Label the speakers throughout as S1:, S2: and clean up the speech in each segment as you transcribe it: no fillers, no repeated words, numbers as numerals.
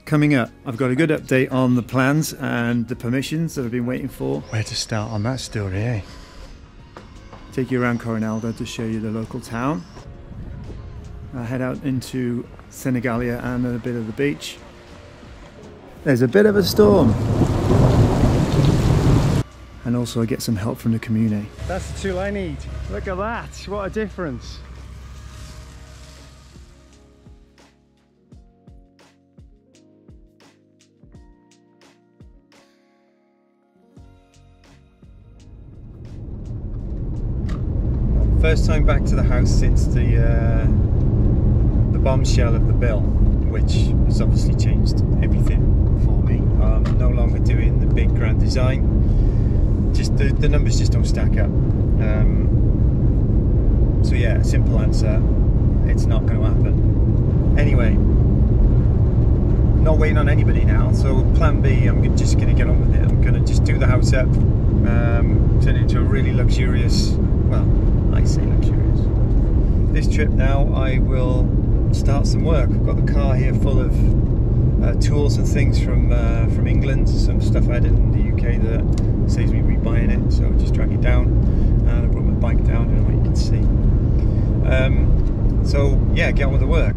S1: Coming up, I've got a good update on the plans and the permissions that I've been waiting for.
S2: Where to start on that story, eh?
S1: Take you around Corinaldo to show you the local town. I'll head out into Senigallia and a bit of the beach. There's a bit of a storm. And also I get some help from the commune.
S2: That's the tool I need. Look at that, what a difference.
S1: First time back to the house since the bombshell of the bill, which has obviously changed everything for me. I'm no longer doing the big grand design. Just the numbers just don't stack up. So yeah, simple answer, it's not going to happen. Anyway, not waiting on anybody now. So plan B, I'm just going to get on with it. I'm going to just do the house up, turn it into a really luxurious, well, I say luxurious. This trip now I will start some work. I've got the car here full of tools and things from England, some stuff I had in the UK that saves me rebuying it, so I'll just drag it down, and I brought my bike down, I don't know what you can see. So yeah, get on with the work.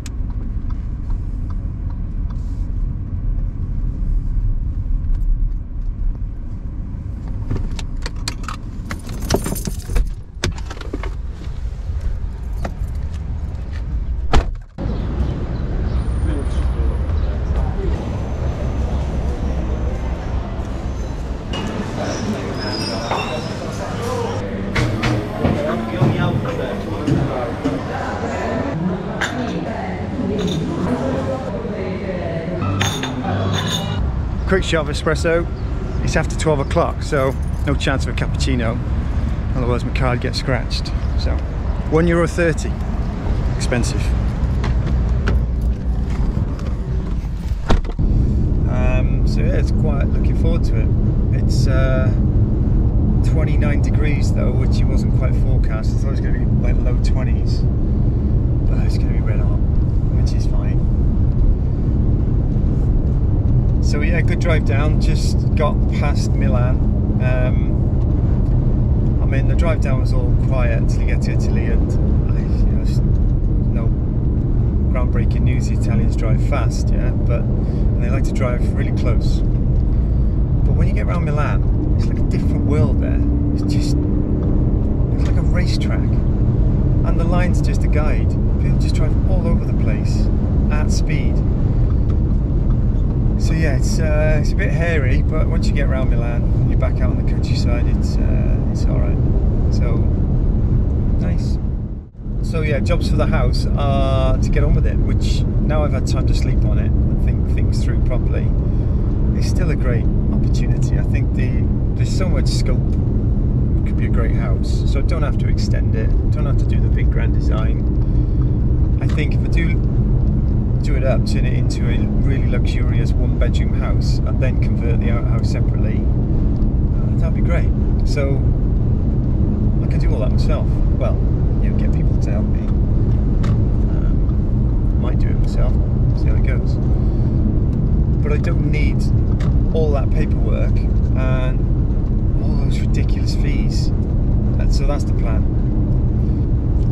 S1: Quick shot of espresso. It's after 12 o'clock, so no chance of a cappuccino, otherwise my card gets scratched. So €1.30, expensive. So yeah, it's quite looking forward to it. It's 29 degrees though, which it wasn't quite forecast. I thought it was going to be like low 20s, but it's going to be red hot, which is fine. So yeah, good drive down, just got past Milan. I mean, the drive down was all quiet until you get to Italy, and no groundbreaking news. The Italians drive fast, yeah, and they like to drive really close. But when you get around Milan, it's like a different world there. It's like a racetrack, and the line's just a guide. People just drive all over the place at speed. So yeah, it's a bit hairy, but once you get around Milan and you're back out on the countryside, it's all right. So nice. So yeah, jobs for the house are to get on with it, which now I've had time to sleep on it and think things through properly. It's still a great opportunity. I think there's so much scope. It could be a great house, so I don't have to extend it. Don't have to do the big grand design. I think if I do it up, turn it into a really luxurious one-bedroom house, and then convert the outhouse separately, that'd be great. So I can do all that myself. Well, get people to help me. Might do it myself, see how it goes. But I don't need all that paperwork and all those ridiculous fees. And so that's the plan.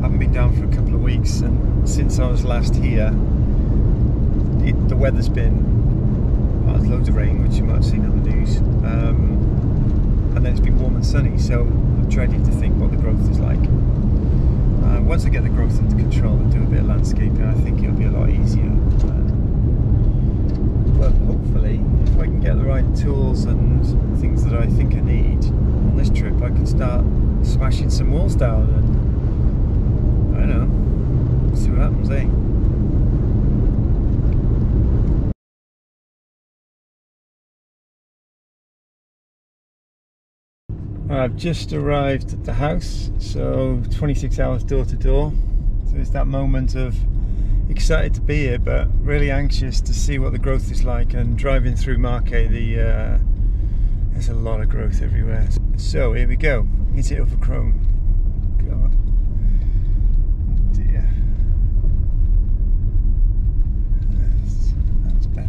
S1: I haven't been down for a couple of weeks, and since I was last here, the weather's been, well, there's loads of rain, which you might have seen on the news, and then it's been warm and sunny, so I'm dreading to think what the growth is like. Once I get the growth under control and do a bit of landscaping, I think it'll be a lot easier. But hopefully, if I can get the right tools and things that I think I need on this trip, I can start smashing some walls down and, I don't know, see what happens, eh? I've just arrived at the house, so 26 hours door to door. So it's that moment of excited to be here, but really anxious to see what the growth is like. And driving through Marche, there's a lot of growth everywhere. So here we go. Is it overgrown? God, oh dear. That's better.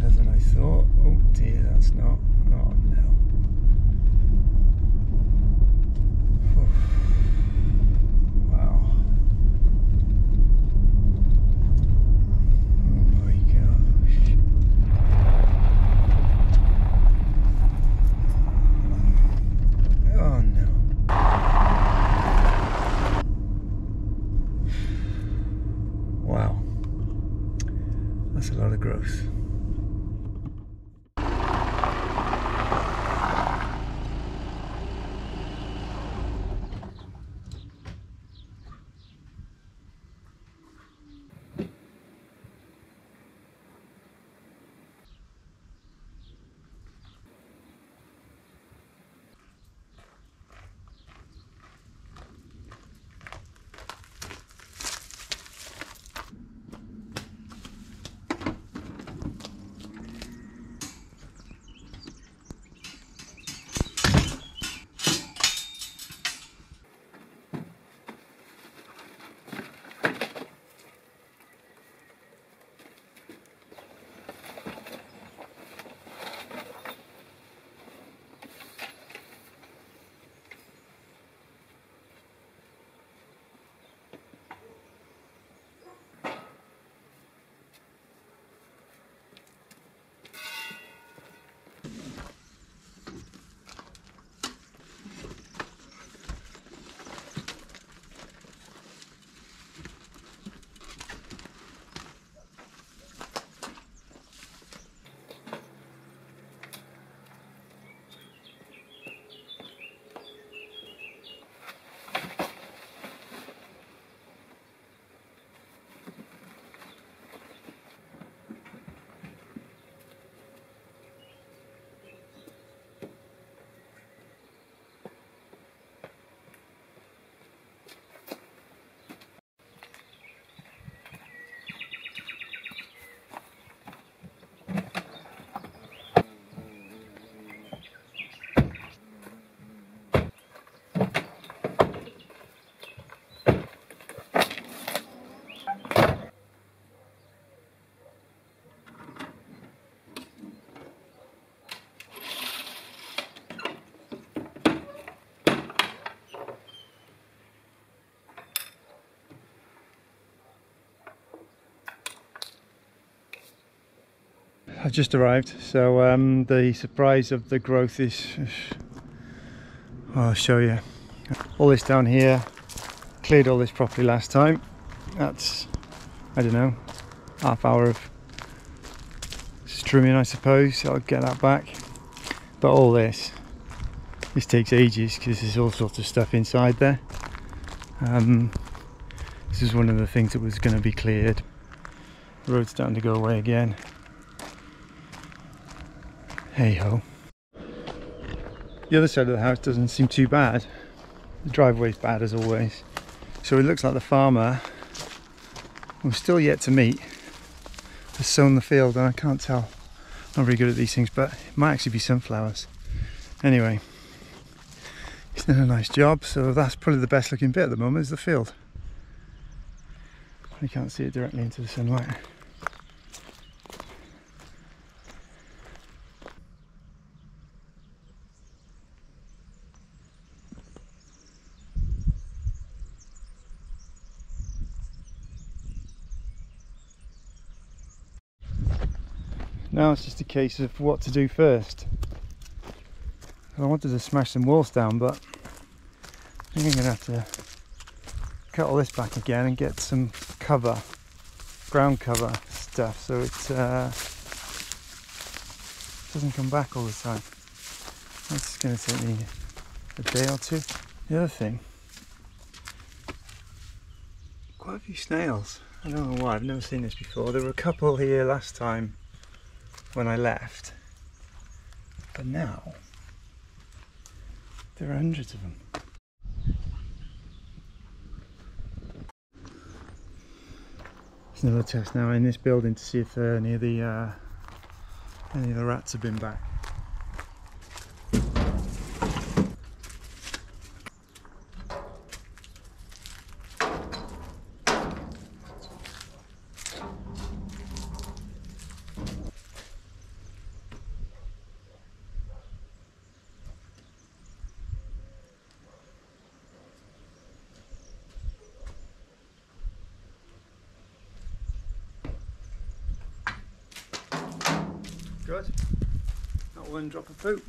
S1: dear, that's not. Oh no. Wow. Oh my gosh. Oh no. Wow. That's a lot of growth. I've just arrived, so the surprise of the growth is, well, I'll show you. All this down here, cleared all this properly last time. That's, I don't know, half hour of trimming, I suppose. I'll get that back. But all this takes ages because there's all sorts of stuff inside there. This is one of the things that was going to be cleared. The road's starting to go away again. Hey ho. The other side of the house doesn't seem too bad. The driveway's bad as always. So it looks like the farmer, who's still yet to meet, has sown the field, and I can't tell. I'm not very good at these things, but it might actually be sunflowers. Anyway, he's done a nice job, so that's probably the best looking bit at the moment is the field. You can't see it directly into the sunlight. Now it's just a case of what to do first. I wanted to smash some walls down, but I think I'm going to have to cut all this back again and get some cover, ground cover stuff, so it doesn't come back all the time. That's going to take me a day or two. The other thing, quite a few snails. I don't know why, I've never seen this before. There were a couple here last time when I left, but now there are hundreds of them. There's another test now in this building to see if any of the rats have been back. Good. Not one drop of poop.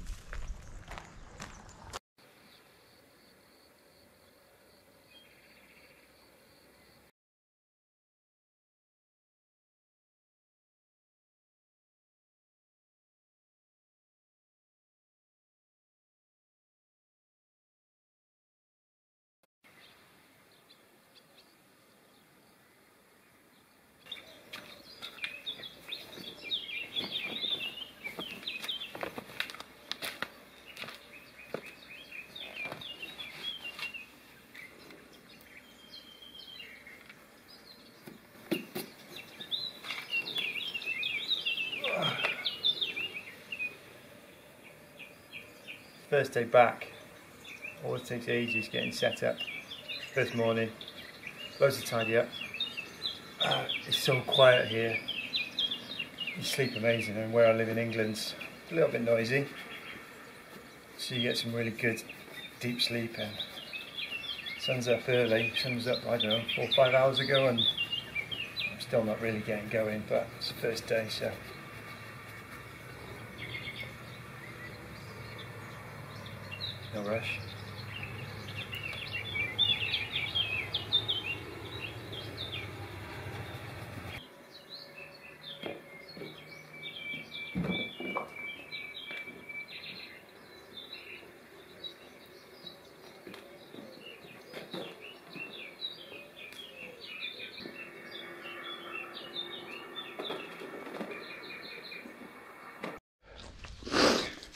S1: First day back, always takes ages getting set up. First morning, loads to tidy up. It's so quiet here. You sleep amazing, and where I live in England's a little bit noisy. So you get some really good deep sleep, and sun's up early. Sun's up, I don't know, 4 or 5 hours ago, and I'm still not really getting going, but it's the first day, so. No rush.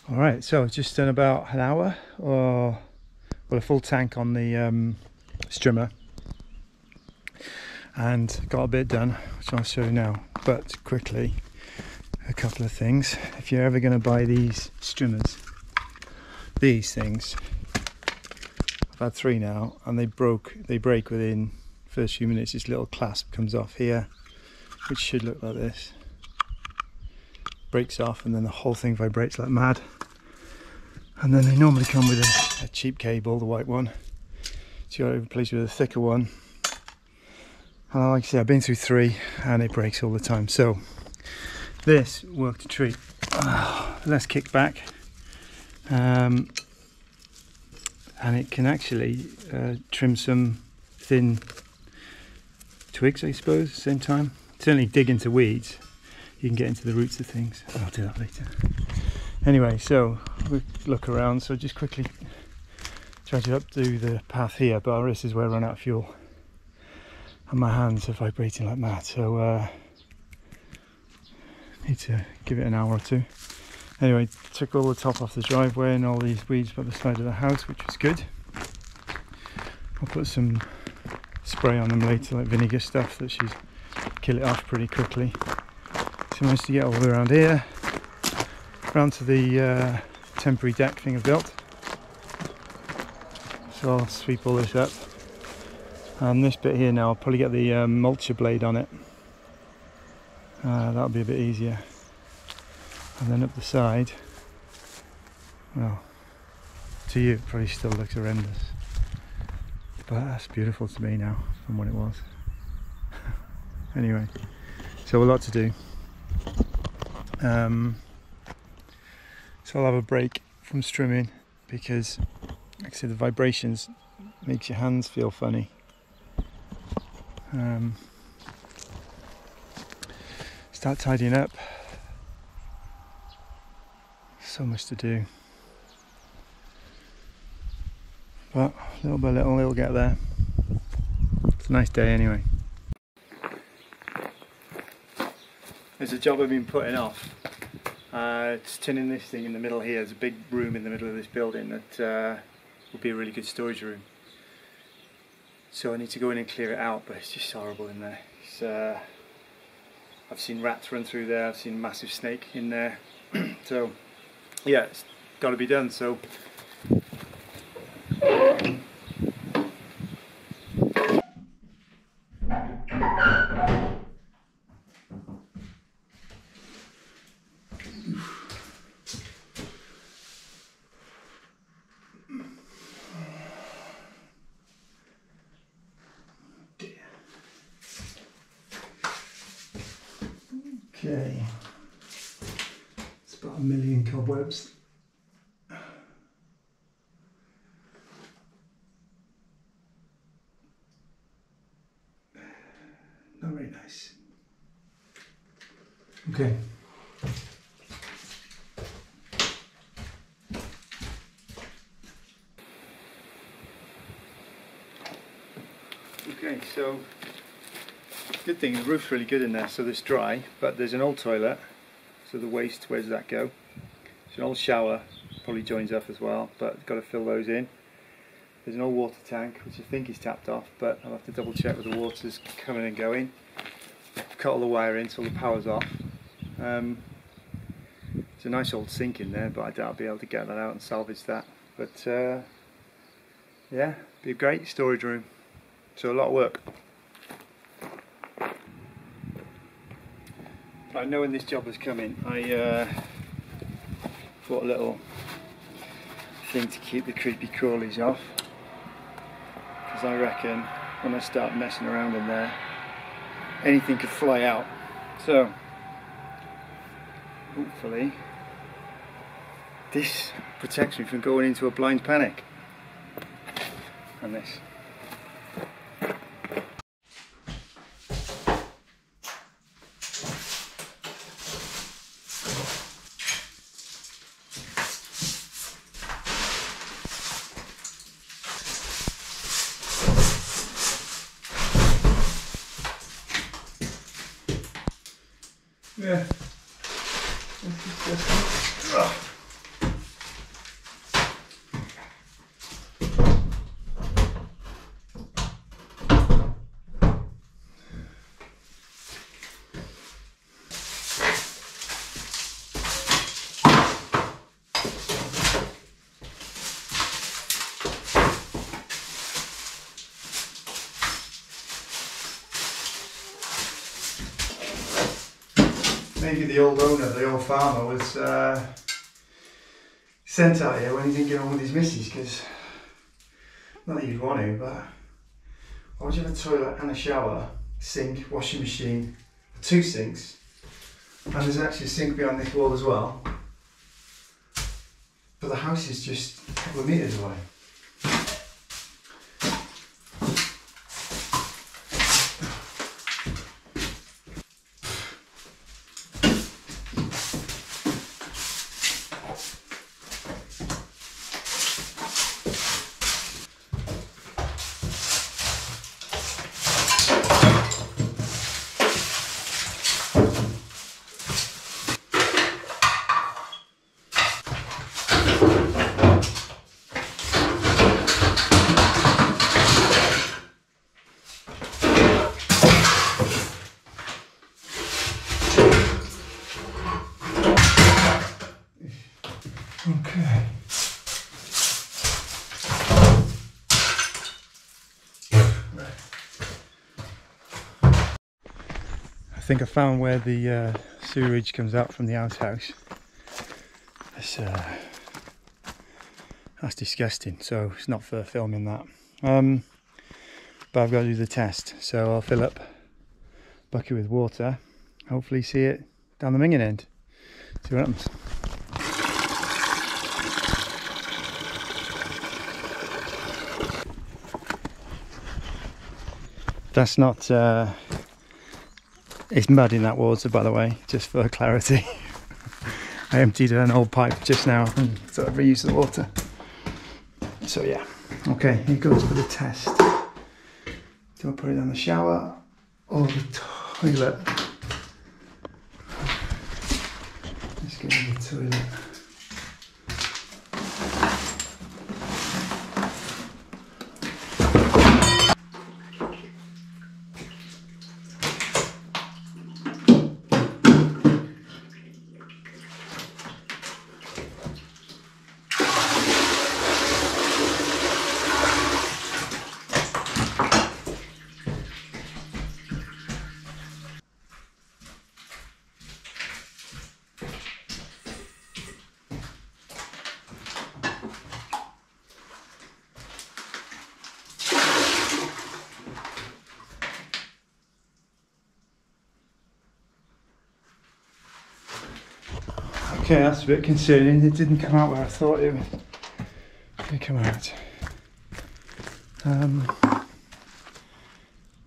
S1: All right, so just done about an hour, or well, a full tank on the strimmer, and got a bit done, which I'll show you now. But quickly, a couple of things. If you're ever going to buy these strimmers, these things, I've had 3 now, and they break within first few minutes. This little clasp comes off here, which should look like this. Breaks off, and then the whole thing vibrates like mad. And then they normally come with a cheap cable, the white one, so you got to replace it with a thicker one. And like I say, I've been through 3 and it breaks all the time, so this worked a treat. Less kickback, and it can actually trim some thin twigs, I suppose, at the same time. Certainly dig into weeds, you can get into the roots of things. I'll do that later. Anyway, so we look around, so just quickly charge it up to the path here, but this is where I run out of fuel and my hands are vibrating like mad, so need to give it an hour or 2. Anyway, took all the top off the driveway and all these weeds by the side of the house, which was good. I'll put some spray on them later, like vinegar stuff, that should kill it off pretty quickly. So I managed to get all the way around here, round to the temporary deck thing I've built. So I'll sweep all this up, and this bit here now I'll probably get the mulcher blade on it. That'll be a bit easier. And then up the side, well, to you it probably still looks horrendous, but that's beautiful to me now from what it was. Anyway, so a lot to do. So I'll have a break from strimming because, like I said, the vibrations makes your hands feel funny. Start tidying up. So much to do, but little by little it'll get there. It's a nice day anyway. There's a job I've been putting off. It's turning this thing in the middle here. There's a big room in the middle of this building that would be a really good storage room. So I need to go in and clear it out, but it's just horrible in there. I've seen rats run through there, I've seen a massive snake in there. So yeah, it's got to be done. So okay. a million cobwebs. Not very nice. Okay. Okay, so good thing, the roof's really good in there, so it's dry, but there's an old toilet, so the waste, where does that go? There's an old shower, probably joins up as well, but got to fill those in. There's an old water tank, which I think is tapped off, but I'll have to double check with the water's coming and going. I've cut all the wire in so the power's off. There's a nice old sink in there, but I doubt I'll be able to get that out and salvage that. But yeah, be a great storage room. So a lot of work. I know when this job was coming, I bought a little thing to keep the creepy crawlies off, because I reckon when I start messing around in there, anything could fly out. So hopefully this protects me from going into a blind panic. And this. Yeah. Maybe the old owner, the old farmer, was sent out here when he didn't get on with his missus, because, not that you'd want to, but why would you have a toilet and a shower, sink, washing machine, 2 sinks, and there's actually a sink behind this wall as well, but the house is just a couple of metres away. Okay. I think I found where the sewerage comes out from the outhouse. That's disgusting, so it's not for filming that. But I've got to do the test, so I'll fill up a bucket with water, hopefully see it down the minging end. See what happens. That's not, it's mud in that water, by the way, just for clarity. I emptied an old pipe just now and sort of reused the water. So yeah, okay, here goes for the test. Do I put it on the shower or the toilet? Let's get in the toilet. Okay, that's a bit concerning. It didn't come out where I thought it would come out. What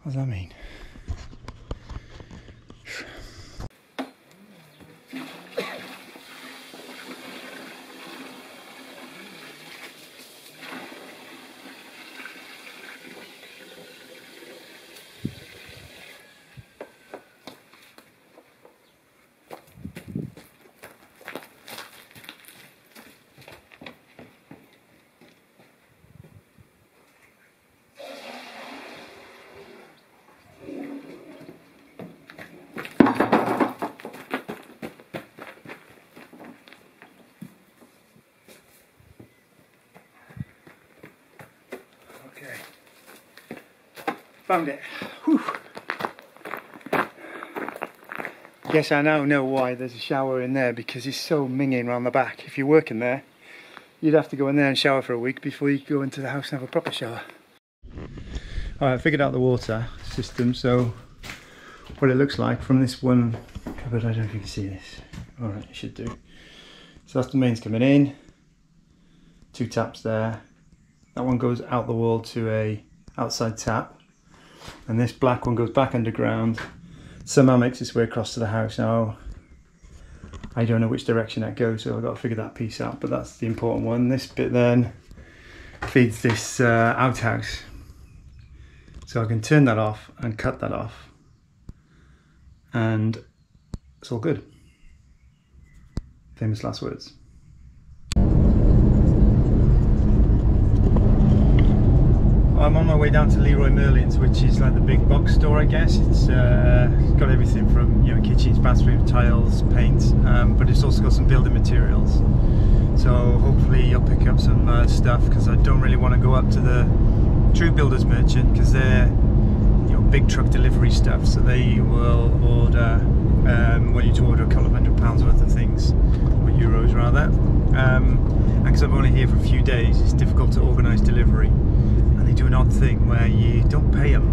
S1: does that mean? Found it. Whew. Guess I now know why there's a shower in there, because it's so minging around the back. If you're working there, you'd have to go in there and shower for a week before you go into the house and have a proper shower. Alright, I figured out the water system, so what it looks like from this one cupboard. I don't know if you can see this. Alright, it should do. So that's the mains coming in. 2 taps there. That one goes out the wall to a outside tap. And this black one goes back underground, somehow makes its way across to the house. Now, I don't know which direction that goes, so I've got to figure that piece out, but that's the important one. This bit then feeds this outhouse. So I can turn that off and cut that off, and it's all good. Famous last words. I'm on my way down to Leroy Merlin's, which is like the big box store, I guess. It's got everything from, you know, kitchens, bathrooms, tiles, paint, but it's also got some building materials. So hopefully I'll pick up some stuff, because I don't really want to go up to the true builders merchant, because they're, you know, big truck delivery stuff. So they will order, want you to order a couple of £100 worth of things, or euros rather. And because I'm only here for a few days, it's difficult to organise delivery. They do an odd thing where you don't pay them,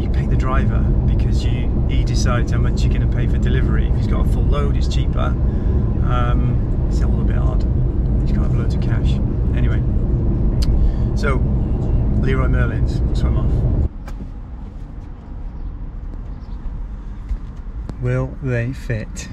S1: you pay the driver, because he decides how much you're going to pay for delivery. If he's got a full load, it's cheaper. It's all a bit odd. He's got to have loads of cash. Anyway, so Leroy Merlin's, swim off. Will they fit?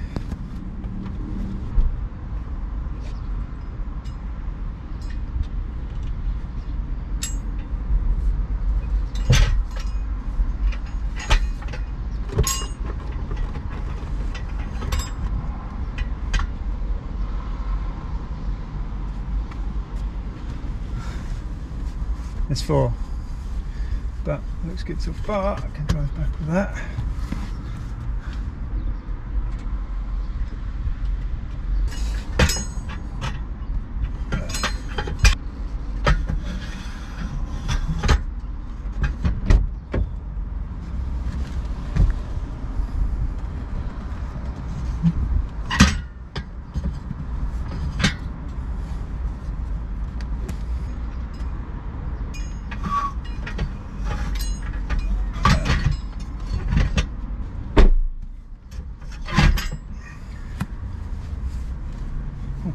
S1: There's 4, but looks good so far. I can drive back with that.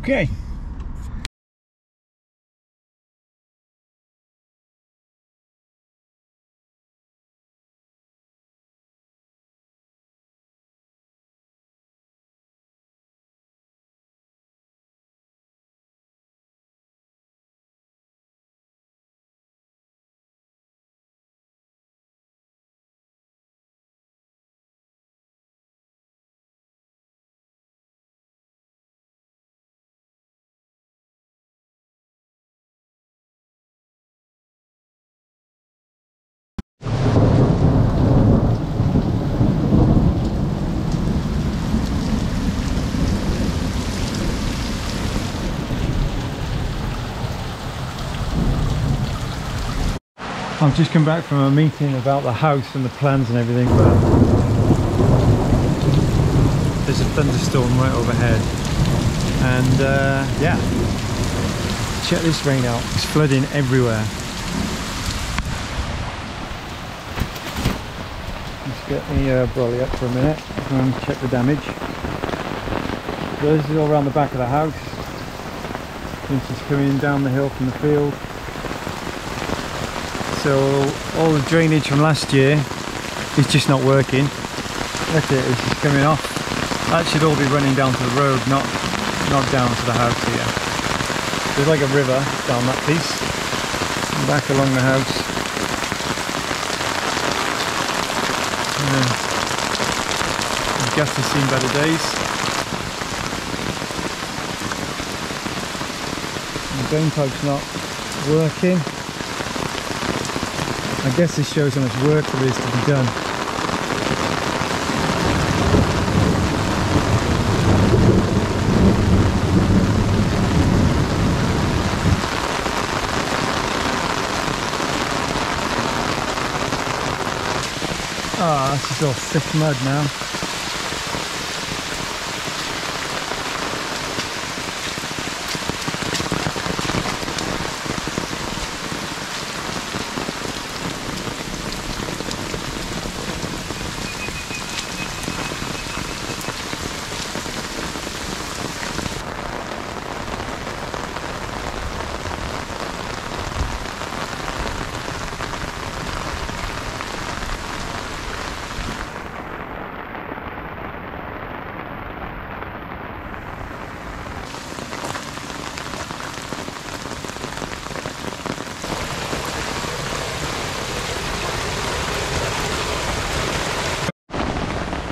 S1: Okay. I've just come back from a meeting about the house and the plans and everything, but there's a thunderstorm right overhead, and yeah, check this rain out. It's flooding everywhere. Let's get the brolly up for a minute and check the damage. So this is all around the back of the house. This is coming down the hill from the field. So all the drainage from last year is just not working. Look at it, it's just coming off. That should all be running down to the road, not down to the house here. There's like a river down that piece, and back along the house. The gas has seen better days. The drain pipe's not working. I guess this shows how much work there is to be done. Ah, this is all thick mud now.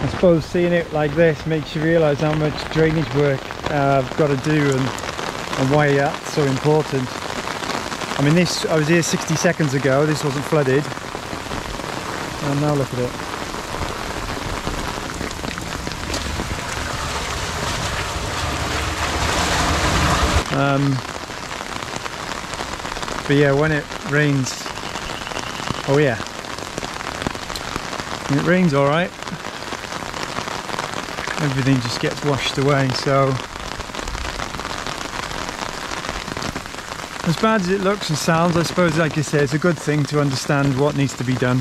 S1: I suppose seeing it like this makes you realise how much drainage work I've got to do and why that's so important. I mean, I was here 60 seconds ago, this wasn't flooded, and now look at it. But yeah, when it rains, oh yeah, when it rains alright, everything just gets washed away. So as bad as it looks and sounds, I suppose, like I say, it's a good thing to understand what needs to be done,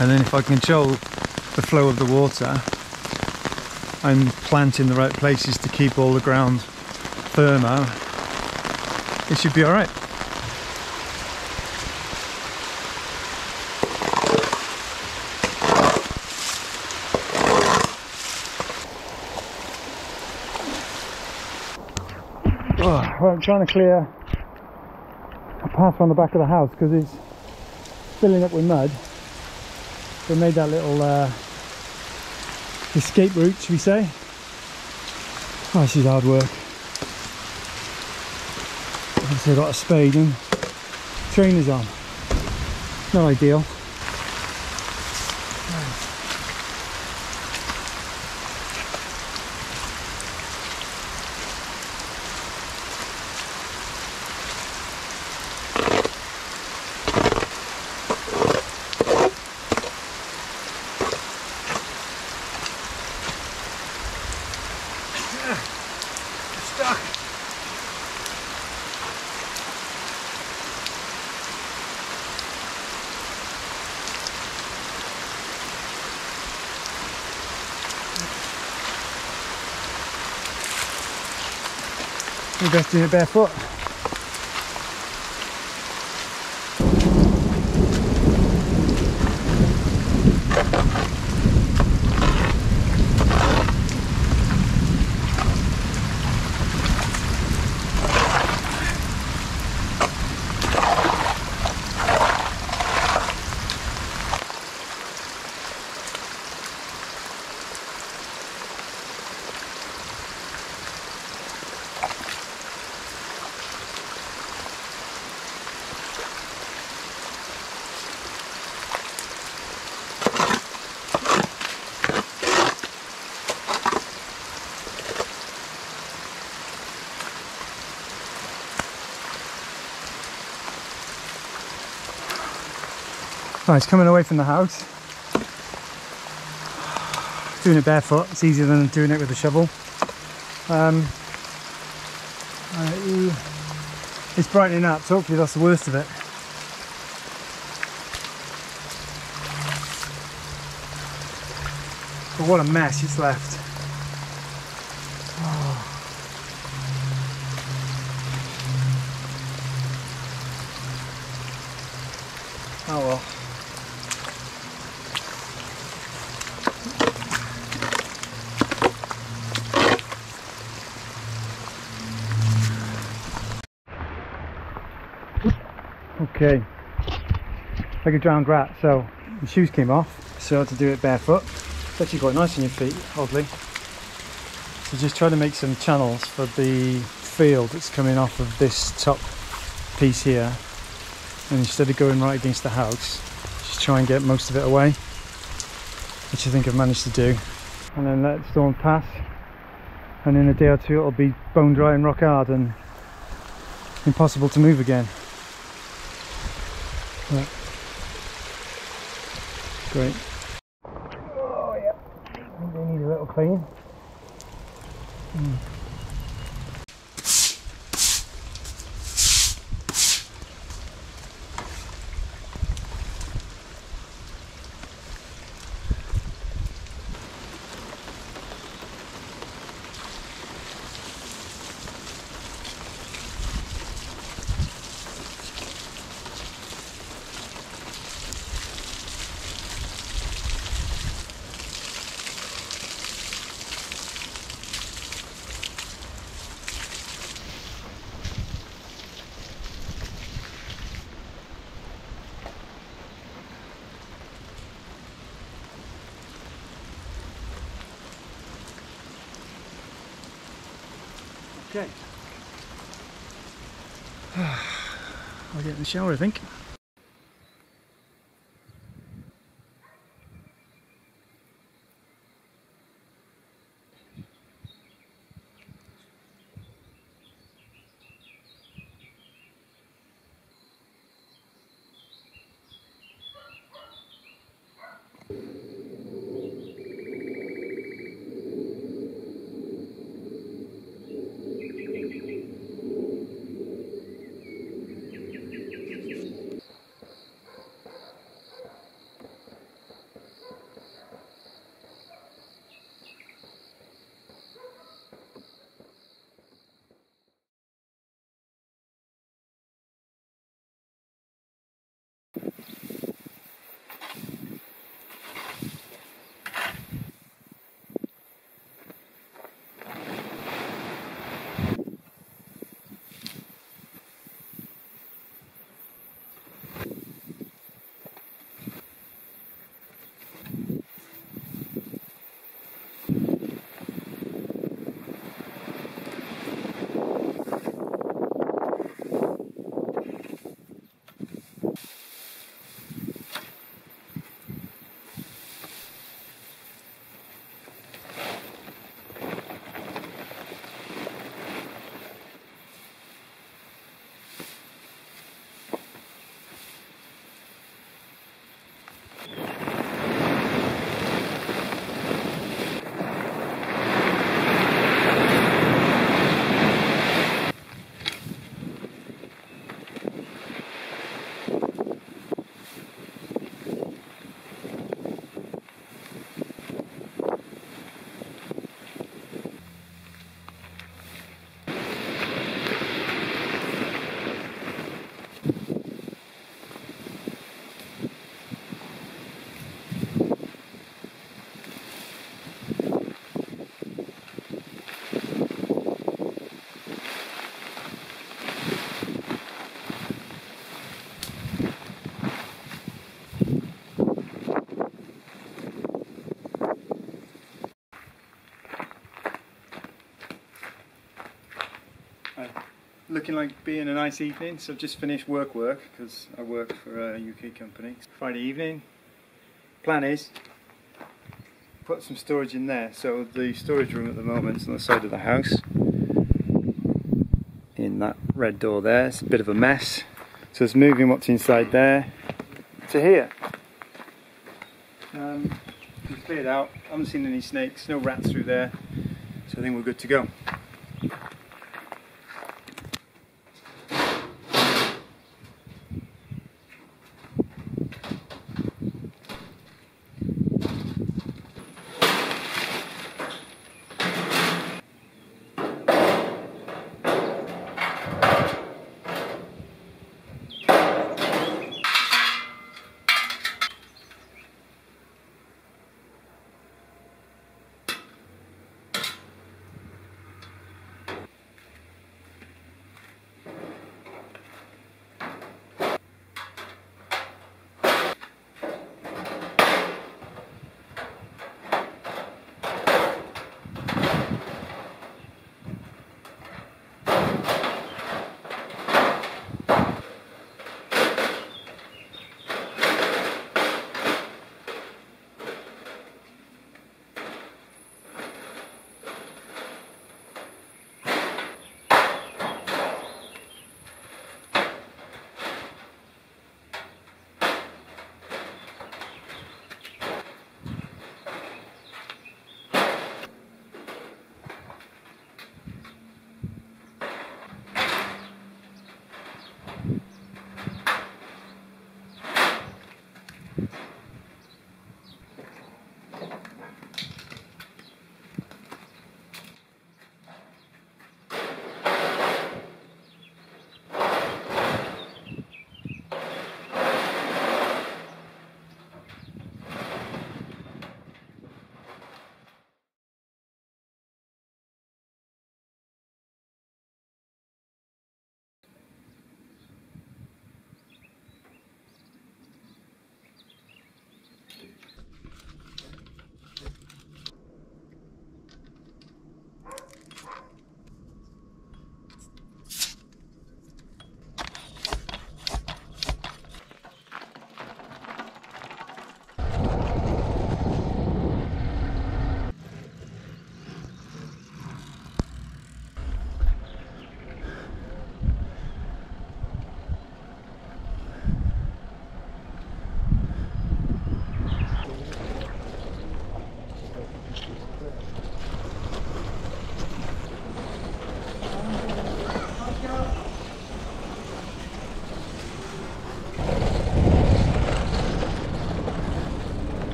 S1: and then if I control the flow of the water and plant in the right places to keep all the ground firmer, it should be alright. Well, I'm trying to clear a path on the back of the house because it's filling up with mud. So I made that little escape route, should we say. Oh, this is hard work. Obviously I've got a spade and trainers on. Not ideal. You're best doing it barefoot. Right, it's coming away from the house. Doing it barefoot, it's easier than doing it with a shovel. It's brightening up, so hopefully that's the worst of it. But what a mess it's left. Okay, like a drowned rat. So the shoes came off, so I had to do it barefoot. It's actually quite nice on your feet, oddly. So just try to make some channels for the field that's coming off of this top piece here, and instead of going right against the house, just try and get most of it away, which I think I've managed to do, and then let the storm pass, and in a day or two it'll be bone dry and rock hard and impossible to move again. But, great. Oh yeah, I think they need a little clean. Okay. I'll get in the shower, I think. Looking like being a nice evening, so I've just finished work because I work for a UK company. It's Friday evening. Plan is put some storage in there. So the storage room at the moment is on the side of the house, in that red door there. It's a bit of a mess, so it's moving what's inside there to here. We've cleared out. I haven't seen any snakes, no rats through there, so I think we're good to go.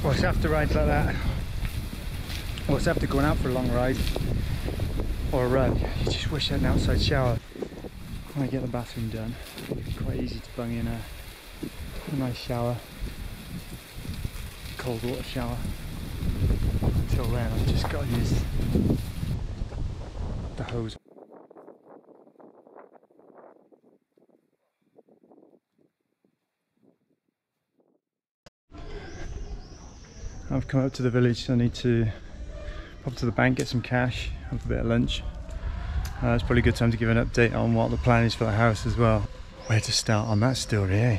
S2: Well, it's after rides like that, well, it's after going out for a long ride or a run, you just wish you had an outside shower. When I get the bathroom done, it's quite easy to bung in a nice shower, cold water shower. Until then, I've just got to use the hose. I've come up to the village, so I need to pop to the bank, get some cash, have a bit of lunch. It's probably a good time to give an update on what the plan is for the house as well. Where to start on that story, eh?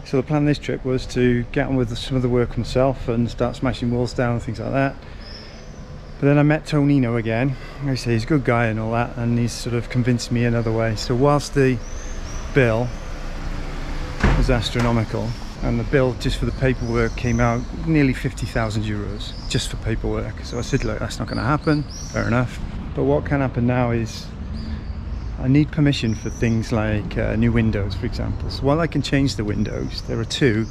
S2: So the plan this trip was to get on with some of the work myself and start smashing walls down and things like that. But then I met Tonino again. Like I say, he's a good guy and all that, and he's sort of convinced me another way. So whilst the bill was astronomical, and the bill just for the paperwork came out nearly 50,000 euros just for paperwork. So I said, look, that's not going to happen, fair enough. But what can happen now is I need permission for things like new windows, for example. So while I can change the windows, there are two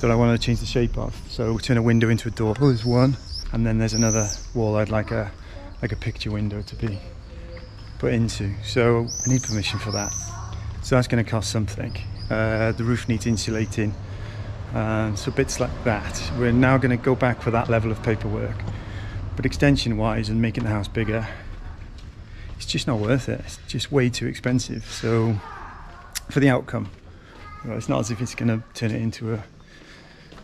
S2: that I want to change the shape of. So turn a window into a door. Oh, there's one. And then there's another wall I'd like a picture window to be put into. So I need permission for that. So that's going to cost something. The roof needs insulating. So bits like that. We're now going to go back for that level of paperwork. But extension wise and making the house bigger, it's just not worth it. It's just way too expensive. So for the outcome, well, it's not as if it's going to turn it into a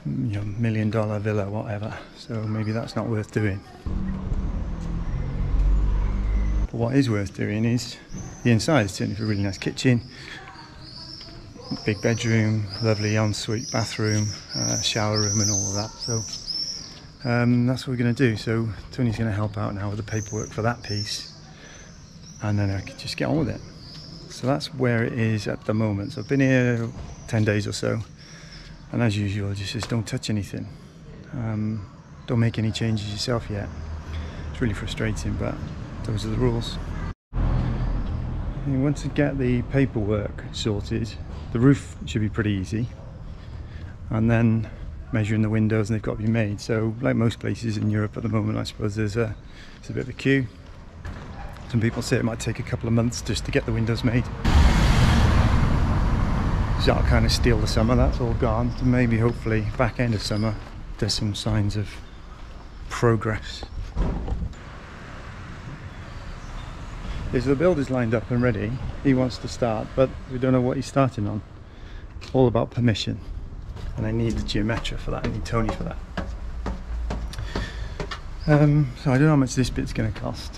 S2: $1 million villa, whatever. So maybe that's not worth doing. But what is worth doing is the inside. It's turning into a really nice kitchen, big bedroom, lovely ensuite bathroom, shower room and all of that. So that's what we're going to do. So Tony's going to help out now with the paperwork for that piece, and then I can just get on with it. So that's where it is at the moment. So I've been here 10 days or so, and as usual, just says don't touch anything. Don't make any changes yourself yet. It's really frustrating, but those are the rules. And once you get the paperwork sorted, the roof should be pretty easy. And then measuring the windows, and they've got to be made. So like most places in Europe at the moment, I suppose there's a bit of a queue. Some people say it might take a couple of months just to get the windows made. So that'll kind of steal the summer, that's all gone. So maybe hopefully back end of summer there's some signs of progress. So the builder's lined up and ready. He wants to start, but we don't know what he's starting on. All about permission. And I need the geometria for that, I need Tony for that. So I don't know how much this bit's going to cost.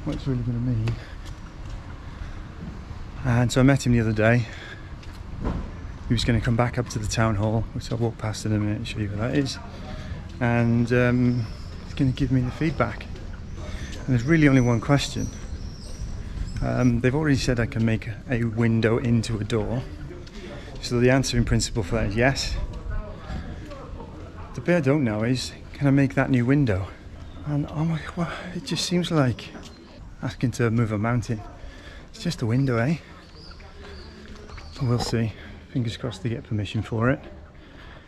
S2: What it's really going to mean. And so I met him the other day. He was going to come back up to the town hall, which I'll walk past in a minute and show you where that is. And he's going to give me the feedback. And there's really only one question. They've already said I can make a window into a door. So the answer in principle for that is yes. The bit I don't know is, can I make that new window? And oh my, well, it just seems like asking to move a mountain. It's just a window, eh? But we'll see. Fingers crossed they get permission for it,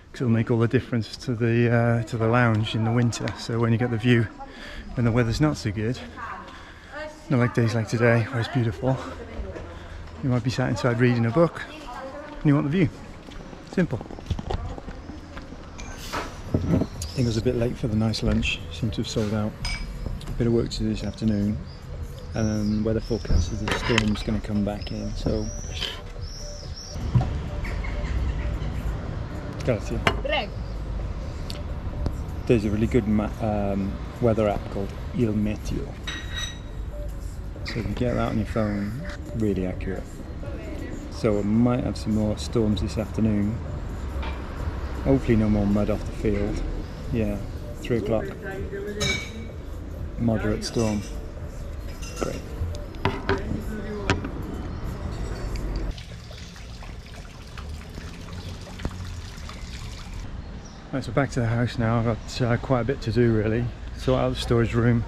S2: because it'll make all the difference to the lounge in the winter. So when you get the view when the weather's not so good, not like days like today where it's beautiful, you might be sat inside reading a book and you want the view. Simple. I think it was a bit late for the nice lunch. Seemed to have sold out. A bit of work to do this afternoon, and weather forecast is the storm's going to come back in. So grazie. There's a really good weather app called Il Meteo. So you can get that on your phone, really accurate. So we might have some more storms this afternoon. Hopefully no more mud off the field. Yeah, 3 o'clock. Moderate storm. Great. Right, so back to the house now. I've got quite a bit to do really. Sort out the storage room,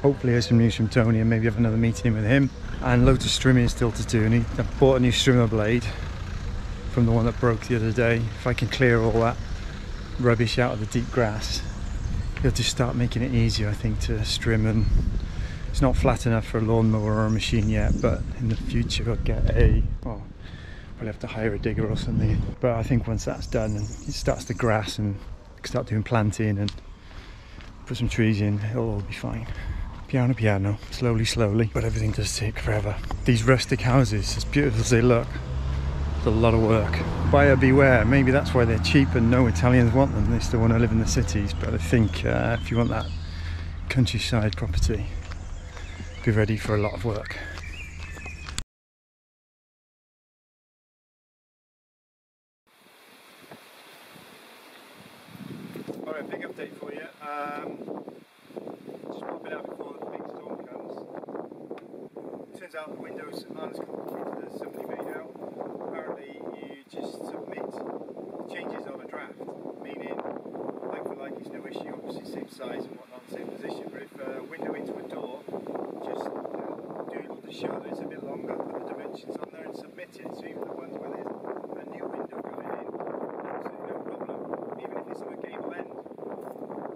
S2: hopefully hear some news from Tony and maybe have another meeting with him. And loads of trimming still to do. And I bought a new strimmer blade from the one that broke the other day. If I can clear all that rubbish out of the deep grass, it'll just start making it easier, I think, to strim. And it's not flat enough for a lawnmower or a machine yet, but in the future I'll get well, probably have to hire a digger or something. But I think once that's done and it starts to grass and start doing planting and put some trees in, it'll all be fine. Piano piano, slowly slowly, but everything does take forever. These rustic houses, as beautiful as they look, it's a lot of work. Buyer beware, maybe that's why they're cheap and no Italians want them. They still want to live in the cities, but I think if you want that countryside property, be ready for a lot of work. Alright, big update for you. Just popping out before the big storm comes. Turns out the windows aren't as complicated as somebody made out. Apparently you just submit changes of a draft, meaning like for like is no issue, obviously same size and whatnot, same position, but if a window into a door, just doodle to show that it's a bit longer, put the dimensions on there and submit it. So even the ones where there's a new window going in, absolutely no problem. Even if it's on a gable end,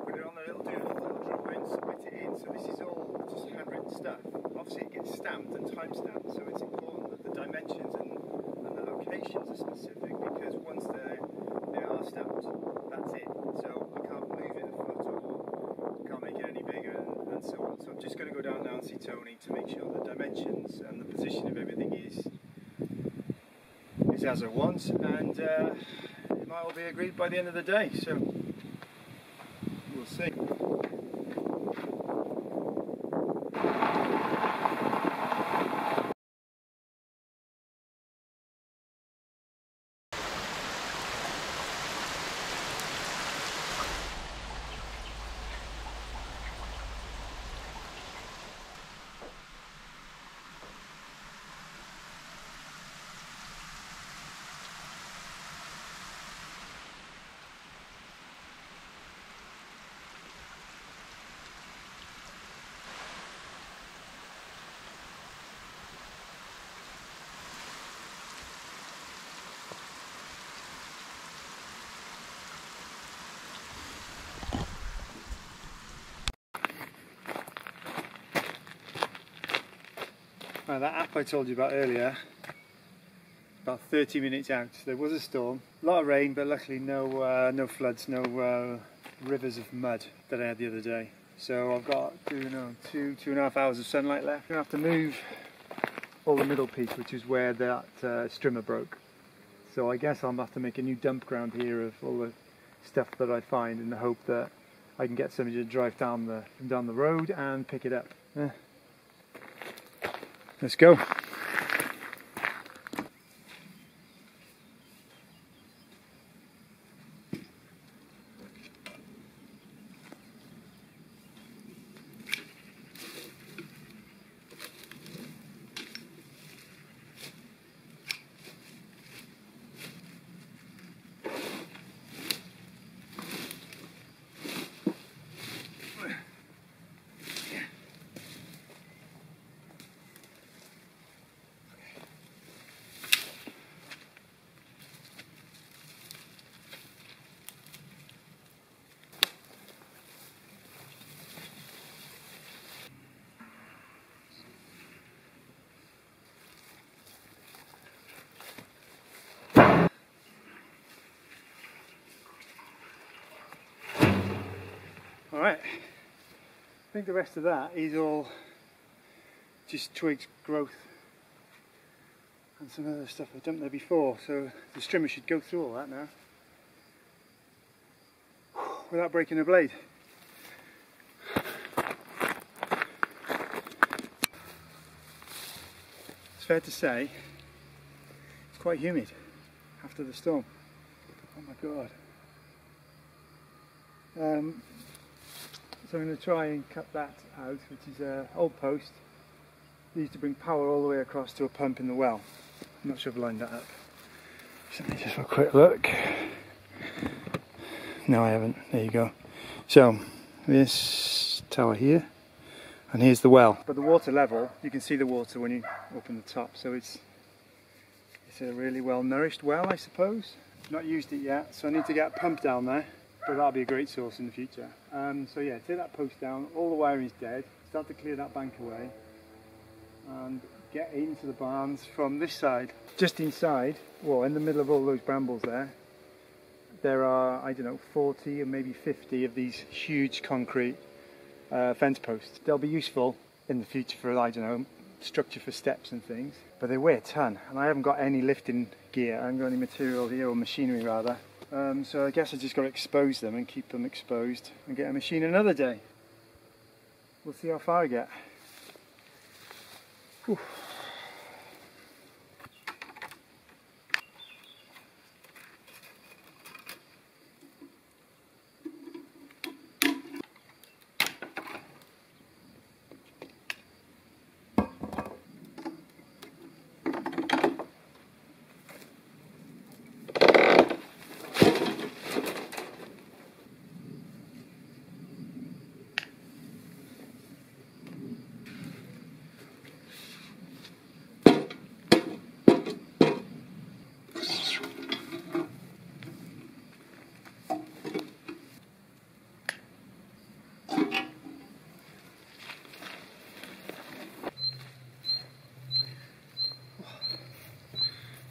S2: put it on a little doodle, little drawing, submit it in. So this is all just handwritten stuff. Obviously it gets stamped and time stamped, so it's important that the dimensions and the locations are specific, because once they are stamped, that's it. So I can't move it a foot or can't make it any bigger and so on. So I'm just going to go down now and see Tony to make sure the dimensions and the position of everything is as I want, and it might all be agreed by the end of the day, so we'll see. Now that app I told you about earlier, about 30 minutes out, there was a storm, a lot of rain, but luckily no floods, no rivers of mud that I had the other day. So I've got two and a half hours of sunlight left. I'm going to have to move all the middle piece, which is where that strimmer broke. So I guess I'll have to make a new dump ground here of all the stuff that I find, in the hope that I can get somebody to drive down the road and pick it up. Let's go. Alright, I think the rest of that is all just twigs, growth and some other stuff I dumped there before, so the strimmer should go through all that now without breaking the blade. It's fair to say it's quite humid after the storm. Oh my god. So I'm going to try and cut that out, which is an old post. They used to bring power all the way across to a pump in the well. I'm not sure if I've lined that up. So let me just have a quick look. No, I haven't. There you go. So this tower here And here's the well. But the water level, you can see the water when you open the top, so it's a really well nourished well, I suppose. Not used it yet, so I need to get a pump down there, but that'll be a great source in the future. So yeah, take that post down, all the wiring's dead, start to clear that bank away, and get into the barns from this side. Just inside, well, in the middle of all those brambles there are, I don't know, 40 or maybe 50 of these huge concrete fence posts. They'll be useful in the future for, I don't know, structure for steps and things, but they weigh a ton, and I haven't got any lifting gear, I haven't got any material here, or machinery rather, so I guess I just got to expose them and keep them exposed and get a machine another day. We'll see how far I get. Whew.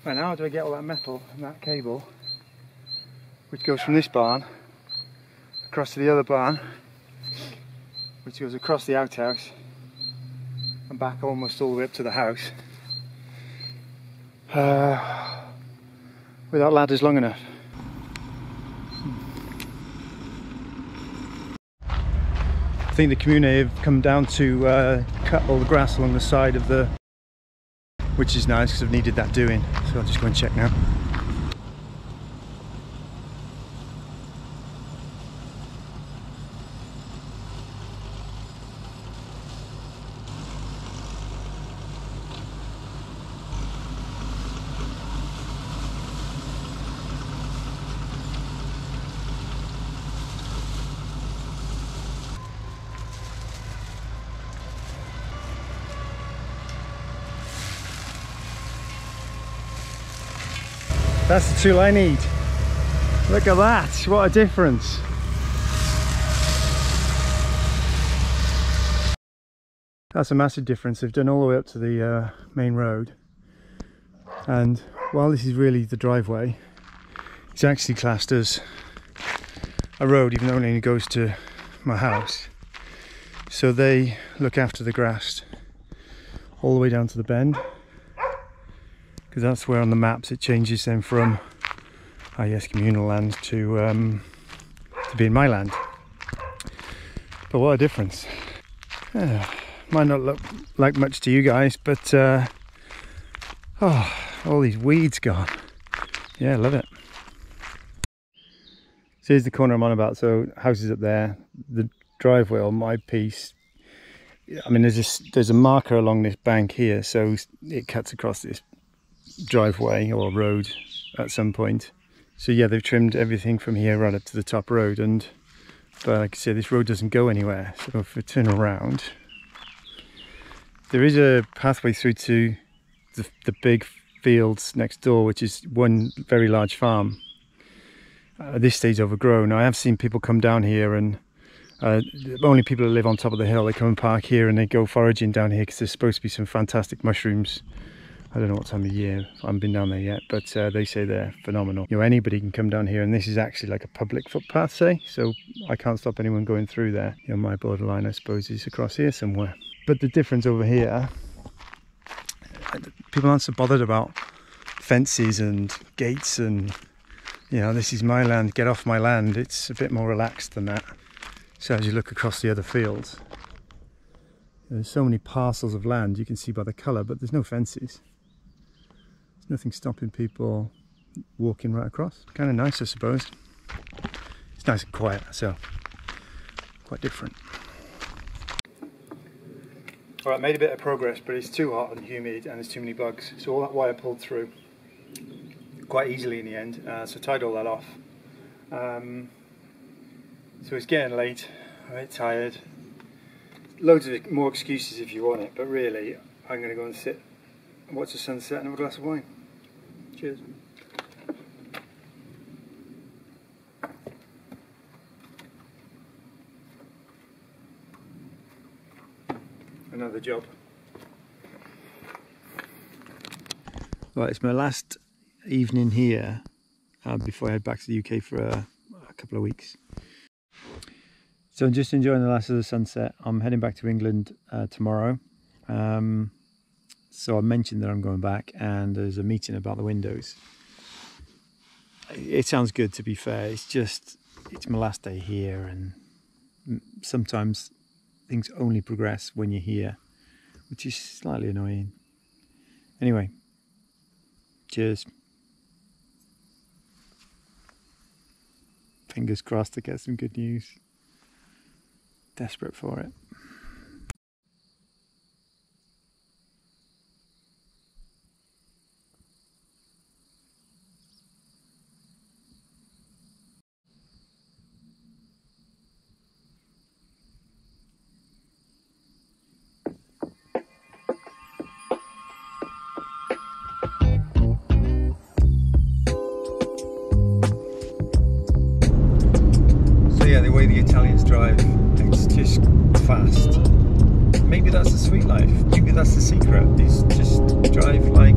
S2: Right, now how do I get all that metal and that cable, which goes from this barn across to the other barn, which goes across the outhouse and back almost all the way up to the house, without ladders long enough. I think the commune have come down to cut all the grass along the side of the, which is nice because I've needed that doing, so I'll just go and check now. That's the tool I need. Look at that, what a difference. That's a massive difference. They've done all the way up to the main road. And while this is really the driveway, it's actually classed as a road, even though it only goes to my house. So they look after the grass all the way down to the bend. Because that's where on the maps it changes then from, ah yes, communal land to being my land. But what a difference. Might not look like much to you guys, but oh, all these weeds gone. Yeah, I love it. So here's the corner I'm on about. So house is up there, the driveway on my piece. I mean, there's a marker along this bank here, so it cuts across this driveway or road at some point. So yeah, they've trimmed everything from here right up to the top road, but like I said, this road doesn't go anywhere. So if we turn around, there is a pathway through to the big fields next door, which is one very large farm. This stage overgrown. I have seen people come down here, and only people that live on top of the hill, they come and park here and they go foraging down here because there's supposed to be some fantastic mushrooms. I don't know what time of year, I haven't been down there yet, but they say they're phenomenal. You know, anybody can come down here, and this is actually like a public footpath, say, so I can't stop anyone going through there. You know, my borderline, I suppose, is across here somewhere. But the difference over here, people aren't so bothered about fences and gates and, you know, this is my land, get off my land. It's a bit more relaxed than that. So as you look across the other fields, there's so many parcels of land you can see by the colour, but there's no fences. Nothing stopping people walking right across. Kind of nice, I suppose. It's nice and quiet, so quite different. Alright, made a bit of progress, but it's too hot and humid and there's too many bugs. So all that wire pulled through quite easily in the end, so tied all that off. So it's getting late, I'm a bit tired. loads of more excuses if you want it, but really I'm going to go and sit and watch the sunset and have a glass of wine. Cheers. Another job. Right, it's my last evening here before I head back to the UK for a couple of weeks. So I'm just enjoying the last of the sunset. I'm heading back to England tomorrow. So I mentioned that I'm going back, and there's a meeting about the windows. It sounds good, to be fair. It's my last day here, and sometimes things only progress when you're here, which is slightly annoying. Anyway, cheers. Fingers crossed to get some good news. Desperate for it. Yeah, the way the Italians drive, it's just fast. Maybe that's the sweet life. Maybe that's the secret. Is just drive like